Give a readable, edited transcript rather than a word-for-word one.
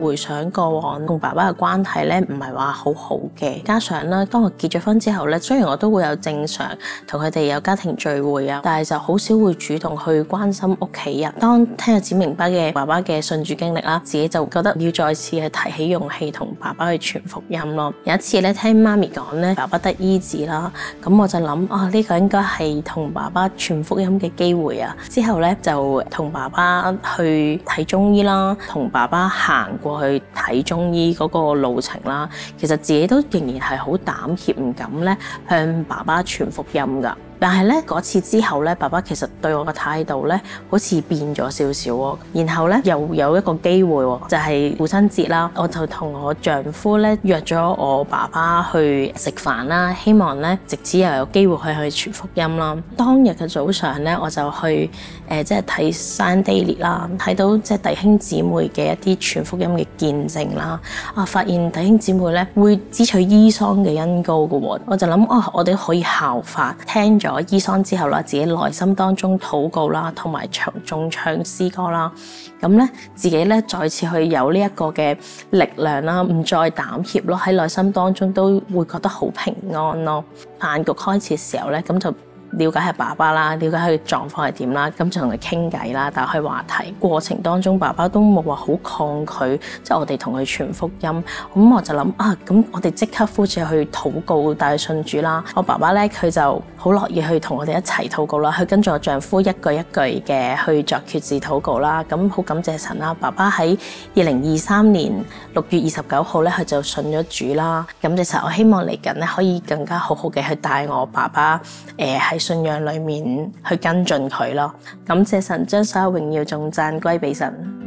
回想過往同爸爸嘅關係咧，唔係話好好嘅。加上咧，當我結咗婚之後咧，雖然我都會有正常同佢哋有家庭聚會啊，但係就好少會主動去關心屋企人。當聽日子明白嘅爸爸嘅信主經歷啦，自己就覺得要再次去提起勇氣同爸爸去傳福音咯。有一次咧，聽媽咪講咧，爸爸得醫治啦，咁我就諗呢個應該係同爸爸傳福音嘅機會啊。之後咧就同爸爸去睇中醫啦，同爸爸行過去睇中醫嗰個路程啦。其實自己都仍然係好膽怯，唔敢咧向爸爸傳福音噶。但係咧嗰次之後咧，爸爸其實對我嘅態度咧好似變咗少少喎。然後咧又有一個機會喎，就係父親節啦，我就同我丈夫咧約咗我爸爸去食飯啦，希望咧藉此又有機會去傳福音啦。當日嘅早上咧，我就去即係睇 Sundaily 啦，睇到即係弟兄姊妹嘅一啲傳福音嘅見證啦。發現弟兄姊妹咧會支取伊桑嘅恩膏嘅喎，我就諗我哋可以效法，聽咗伊桑之後啦，自己內心當中禱告啦，同埋中唱詩歌啦，咁咧自己咧再次去有呢一個嘅力量啦，唔再膽怯咯，喺內心當中都會覺得好平安咯。飯局開始嘅時候咧，咁就了解下爸爸啦，了解佢嘅狀況係點啦，咁就同佢傾偈啦，打開話題。過程當中，爸爸都冇話好抗拒，即係我哋同佢傳福音。咁我就諗咁我哋即刻呼住去禱告，帶佢信主啦。我爸爸咧，佢就好樂意去同我哋一齊禱告啦。佢跟住我丈夫一句一句嘅去作決志禱告啦。咁好感謝神啦！爸爸喺2023年6月29號咧，佢就信咗主啦。咁其實我希望嚟緊咧可以更加好好嘅去帶我爸爸喺信仰裏面去跟進佢咯。感謝神，將所有榮耀頌讚歸俾神。